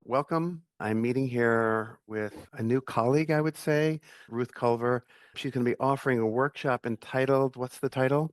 Welcome. I'm meeting here with a new colleague, I would say, Ruth Culver. She's going to be offering a workshop entitled, what's the title?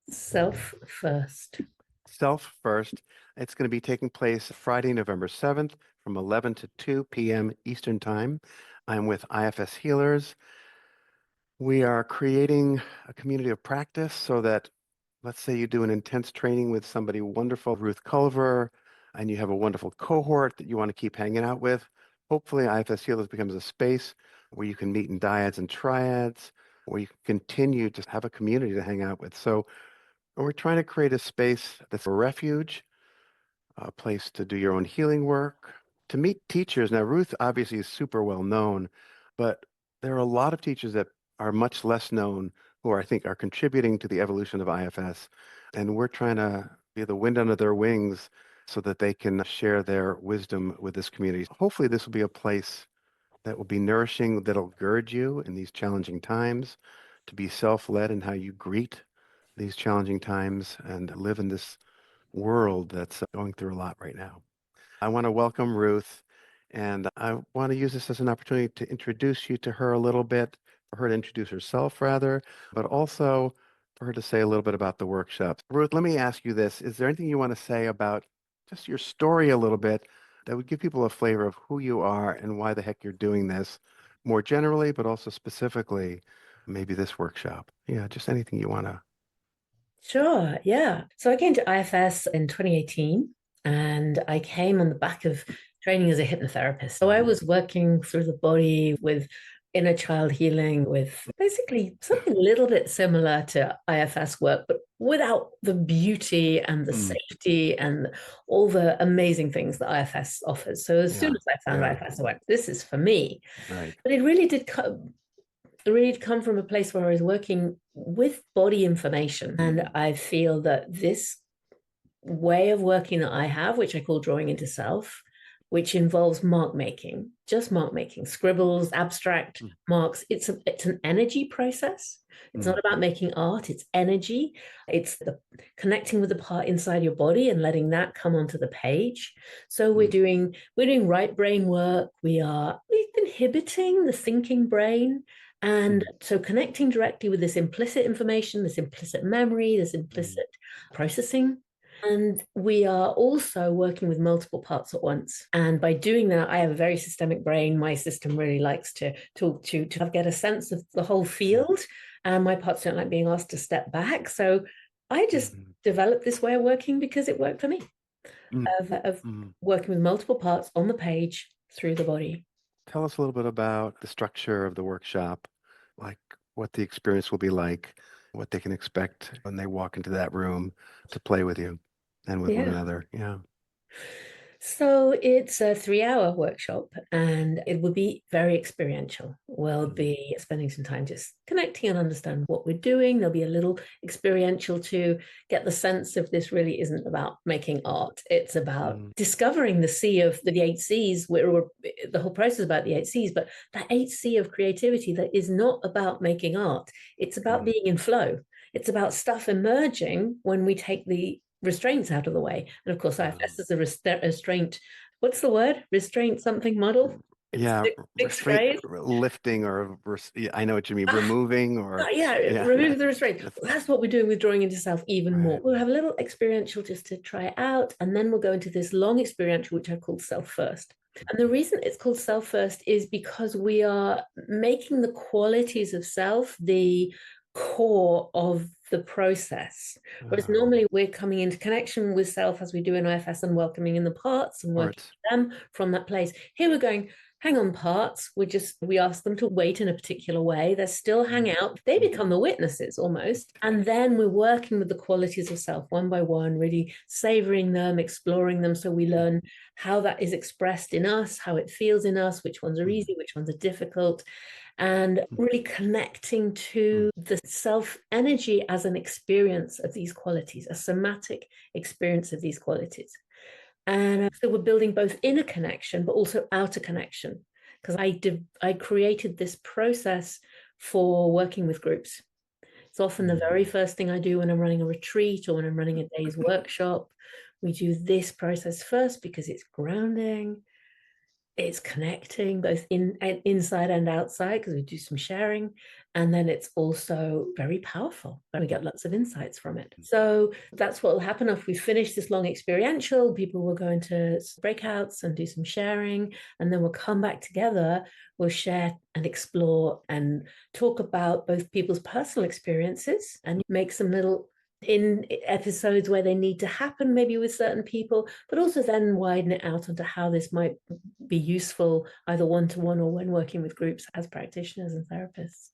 Self First. Self First. It's going to be taking place Friday, November 7th from 11 to 2 p.m. Eastern Time. I'm with IFS Healers. We are creating a community of practice so that, let's say you do an intense training with somebody wonderful, Ruth Culver, and you have a wonderful cohort that you want to keep hanging out with. Hopefully, IFS Healers becomes a space where you can meet in dyads and triads, where you can continue to have a community to hang out with. So we're trying to create a space that's a refuge, a place to do your own healing work, to meet teachers. Now, Ruth obviously is super well known, but there are a lot of teachers that are much less known who I think are contributing to the evolution of IFS. And we're trying to be the wind under their wings so that they can share their wisdom with this community. Hopefully, this will be a place that will be nourishing, that'll gird you in these challenging times, to be self-led in how you greet these challenging times and live in this world that's going through a lot right now. I want to welcome Ruth, and I want to use this as an opportunity to introduce you to her a little bit, for her to introduce herself rather, but also for her to say a little bit about the workshop. Ruth, let me ask you this. Is there anything you want to say about just your story a little bit that would give people a flavor of who you are and why the heck you're doing this more generally, but also specifically, maybe this workshop? Yeah, just anything you want to. Sure, yeah. So I came to IFS in 2018, and I came on the back of training as a hypnotherapist. So I was working through the body with inner child healing, with basically something a little bit similar to IFS work, but without the beauty and the safety and all the amazing things that IFS offers. So as soon as I found IFS, I went, this is for me. Right. But it really come from a place where I was working with body information. And I feel that this way of working that I have, which I call drawing into self, which involves mark making, just mark making, scribbles, abstract marks. It's an energy process. It's not about making art, it's energy. It's the connecting with the part inside your body and letting that come onto the page. So we're doing right brain work. We've inhibiting the thinking brain. And so connecting directly with this implicit information, this implicit memory, this implicit processing. And we are also working with multiple parts at once. And by doing that, I have a very systemic brain. My system really likes to get a sense of the whole field. And my parts don't like being asked to step back. So I just developed this way of working because it worked for me, of working with multiple parts on the page through the body. Tell us a little bit about the structure of the workshop, like what the experience will be like, what they can expect when they walk into that room to play with you and with one another. Yeah. So it's a 3-hour workshop, and it will be very experiential. We'll be spending some time just connecting and understand what we're doing. There'll be a little experiential to get the sense of this really isn't about making art. It's about discovering the C of the 8 C's, where the whole process is about the 8 C's, but that 8C of creativity that is not about making art. It's about being in flow. It's about stuff emerging when we take the restraints out of the way. And of course, IFS is a restraint. What's the word? Restraint something model? Yeah, restraint, lifting, or I know what you mean, removing, or remove the restraint. That's what we're doing with drawing into self even more. We'll have a little experiential just to try it out, and then we'll go into this long experiential, which I called self first. And the reason it's called self first is because we are making the qualities of self the core of the process. Whereas normally we're coming into connection with self as we do in IFS and welcoming in the parts and working with them from that place. Here we're going, hang on parts, we ask them to wait in a particular way. They still hang out. They become the witnesses almost. And then we're working with the qualities of self one by one, really savoring them, exploring them. So we learn how that is expressed in us, how it feels in us, which ones are easy, which ones are difficult, and really connecting to the self energy as an experience of these qualities, a somatic experience of these qualities. And so we're building both inner connection, but also outer connection, because I created this process for working with groups. It's often the very first thing I do when I'm running a retreat or when I'm running a day's workshop. We do this process first because it's grounding. It's connecting both inside and outside because we do some sharing. And then it's also very powerful and we get lots of insights from it. So that's what will happen if we finish this long experiential. People will go into breakouts and do some sharing, and then we'll come back together. We'll share and explore and talk about both people's personal experiences and make some little in episodes where they need to happen, maybe with certain people, but also then widen it out onto how this might be useful either one-to-one or when working with groups as practitioners and therapists.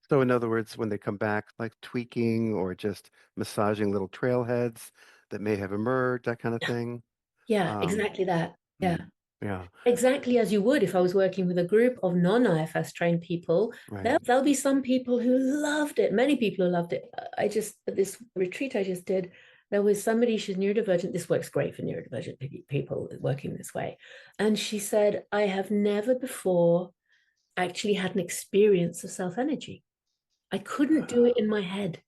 So in other words, when they come back, like tweaking or just massaging little trailheads that may have emerged, that kind of thing. Yeah, exactly that. Yeah. Yeah. Exactly as you would if I was working with a group of non-IFS trained people. Right. There'll be some people who loved it, many people who loved it. At this retreat I just did, there was somebody, she's neurodivergent. This works great for neurodivergent people working this way. And she said, I have never before actually had an experience of self-energy. I couldn't do it in my head.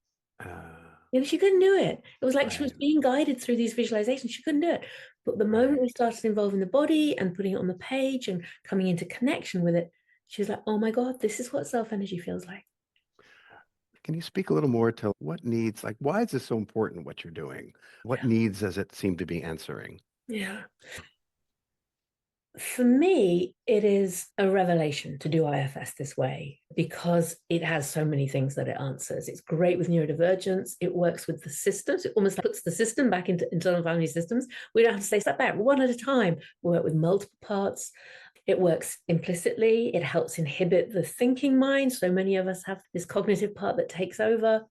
She couldn't do it. It was like she was being guided through these visualizations. She couldn't do it. But the moment we started involving the body and putting it on the page and coming into connection with it, she was like, oh my God, this is what self-energy feels like. Can you speak a little more to what needs, like, why is this so important, what you're doing? What needs does it seem to be answering? Yeah. For me, it is a revelation to do IFS this way because it has so many things that it answers. It's great with neurodivergence. It works with the systems. It almost puts the system back into internal family systems. We don't have to say step back one at a time. We work with multiple parts. It works implicitly. It helps inhibit the thinking mind. So many of us have this cognitive part that takes over.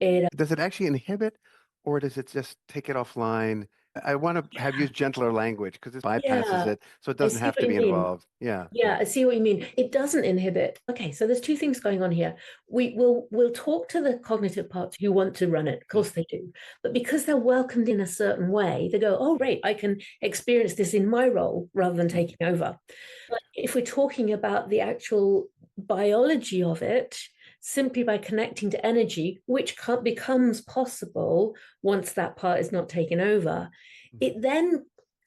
Does it actually inhibit, or does it just take it offline? I want to have used gentler language because it bypasses it, so it doesn't have to be involved. Yeah. Yeah, I see what you mean. It doesn't inhibit. Okay, so there's two things going on here. We'll talk to the cognitive parts who want to run it. Of course they do. But because they're welcomed in a certain way, they go, oh, great, I can experience this in my role rather than taking over. But if we're talking about the actual biology of it, simply by connecting to energy, which becomes possible once that part is not taken over, it then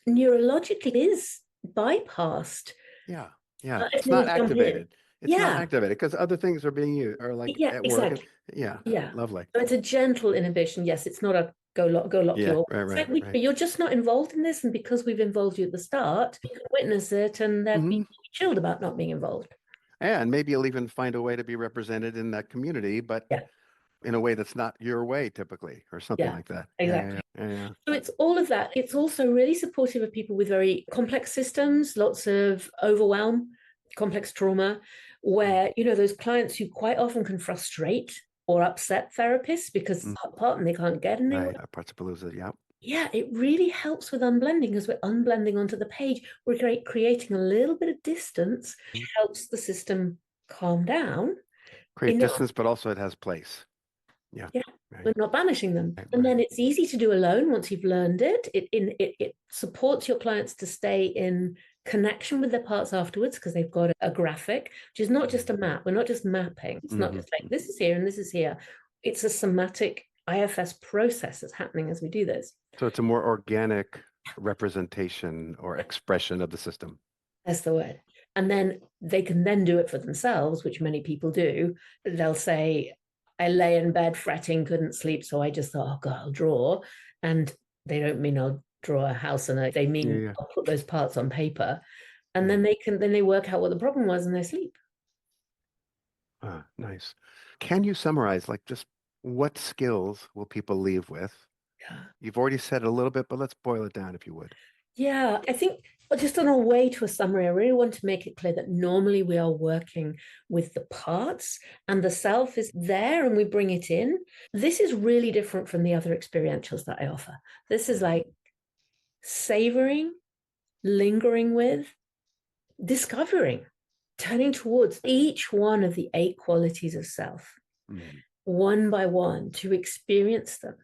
neurologically is bypassed. Yeah. It's not activated. It's not activated because other things are being used, or like at exactly. work. Yeah. Lovely. So it's a gentle inhibition. Yes, it's not a go lock your. Right. You're just not involved in this, and because we've involved you at the start, you can witness it, and they're being chilled about not being involved. And maybe you'll even find a way to be represented in that community, but in a way that's not your way typically, or something like that. Exactly. Yeah. So it's all of that. It's also really supportive of people with very complex systems, lots of overwhelm, complex trauma, where, those clients who quite often can frustrate or upset therapists because part and they can't get anywhere. Right. 𝗵𝗵𝗄𝗧, Yeah, it really helps with unblending. As we're unblending onto the page, we're creating a little bit of distance, which helps the system calm down. Create distance, but also it has place. Yeah. We're not banishing them. And then it's easy to do alone once you've learned it. It supports your clients to stay in connection with their parts afterwards because they've got a graphic, which is not just a map. We're not just mapping. It's not just like this is here and this is here. It's a somatic IFS process that's happening as we do this. So it's a more organic representation or expression of the system. That's the word. And then they can then do it for themselves, which many people do. They'll say, I lay in bed fretting, couldn't sleep, so I just thought, oh God, I'll draw. And they don't mean I'll draw a house, and they mean I'll put those parts on paper. And then they work out what the problem was and they sleep. Nice. Can you summarize, like, just what skills will people leave with? You've already said a little bit, but let's boil it down if you would. Yeah, I think just on our way to a summary, I really want to make it clear that normally we are working with the parts and the self is there and we bring it in. This is really different from the other experientials that I offer. This is like savoring, lingering with, discovering, turning towards each one of the 8 qualities of self, one by one, to experience them.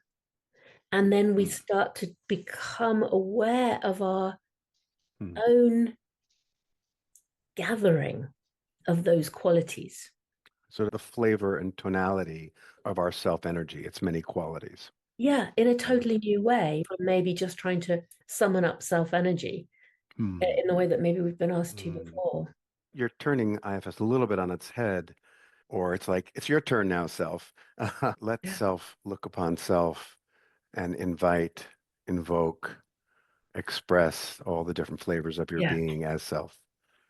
And then we start to become aware of our own gathering of those qualities. sort of the flavor and tonality of our self-energy, its many qualities. Yeah, in a totally new way from maybe just trying to summon up self-energy in the way that maybe we've been asked to before. You're turning IFS a little bit on its head, or it's like, it's your turn now, self. Let self look upon self and invite, invoke, express all the different flavors of your being as self.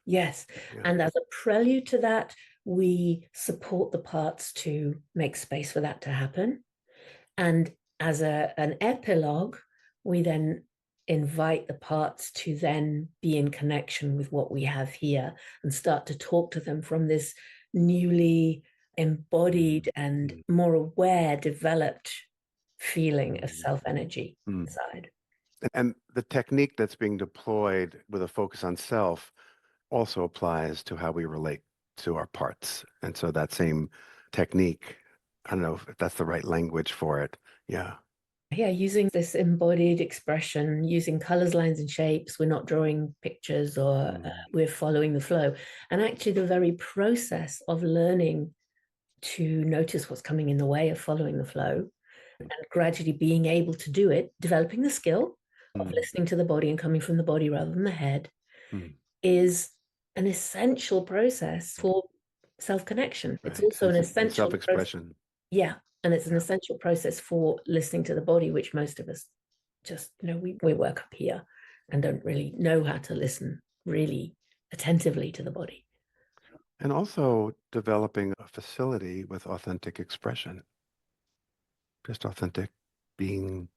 Yes. Yeah. And as a prelude to that, we support the parts to make space for that to happen. And as an epilogue, we then invite the parts to then be in connection with what we have here and start to talk to them from this newly embodied and more aware, developed feeling of self-energy inside. And the technique that's being deployed with a focus on self also applies to how we relate to our parts. And so that same technique, I don't know if that's the right language for it. Yeah. Yeah, using this embodied expression, using colors, lines, and shapes. We're not drawing pictures or we're following the flow. And actually, the very process of learning to notice what's coming in the way of following the flow and gradually being able to do it, developing the skill of listening to the body and coming from the body rather than the head, is an essential process for self-connection. It's also an essential self-expression. Yeah. And it's an essential process for listening to the body, which most of us just, we work up here and don't really know how to listen really attentively to the body. And also developing a facility with authentic expression, just authentic being,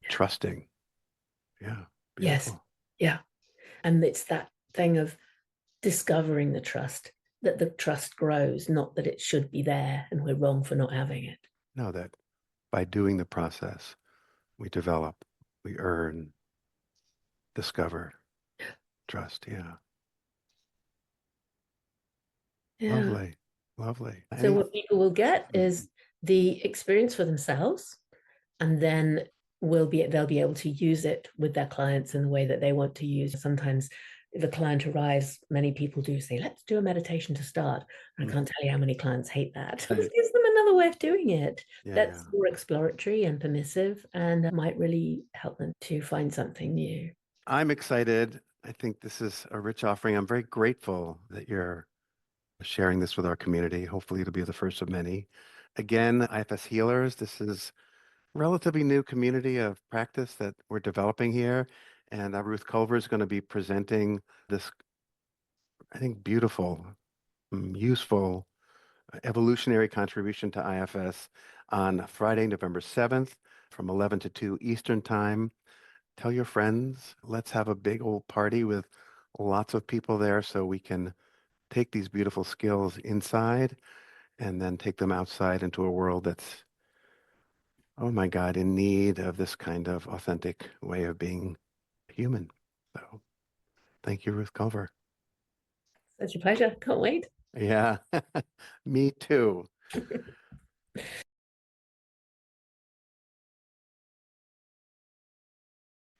trusting. Yeah. Beautiful. Yes. Yeah. And it's that thing of discovering the trust, that the trust grows, not that it should be there and we're wrong for not having it. No, that by doing the process, we develop, we earn, discover trust. Yeah. Lovely. Lovely. So what people will get is the experience for themselves, and then they'll be able to use it with their clients in the way that they want to use. Sometimes if a client arrives, many people do say, let's do a meditation to start. I can't tell you how many clients hate that. This gives them another way of doing it. That's more exploratory and permissive and might really help them to find something new. I'm excited. I think this is a rich offering. I'm very grateful that you're sharing this with our community. Hopefully it'll be the first of many. Again, IFS Healers, this is a relatively new community of practice that we're developing here. And Ruth Culver is going to be presenting this, I think, beautiful, useful, evolutionary contribution to IFS on Friday, November 7th from 11 to 2 Eastern Time. Tell your friends. Let's have a big old party with lots of people there so we can take these beautiful skills inside and then take them outside into a world that's, oh my God, in need of this kind of authentic way of being human. So thank you, Ruth Culver. Such a pleasure. Can't wait. Yeah, me too.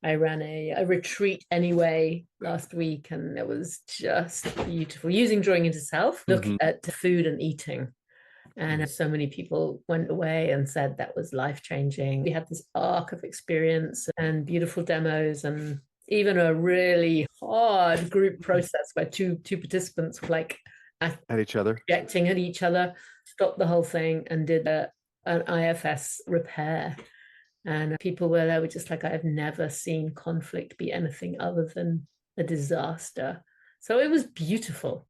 I ran a retreat anyway last week, and it was just beautiful. Using drawing into self, looking at food and eating. And so many people went away and said that was life-changing. We had this arc of experience and beautiful demos and even a really hard group process where two participants were like at each other, projecting at each other, stopped the whole thing and did an IFS repair. And people were there were just like, I have never seen conflict be anything other than a disaster. So it was beautiful.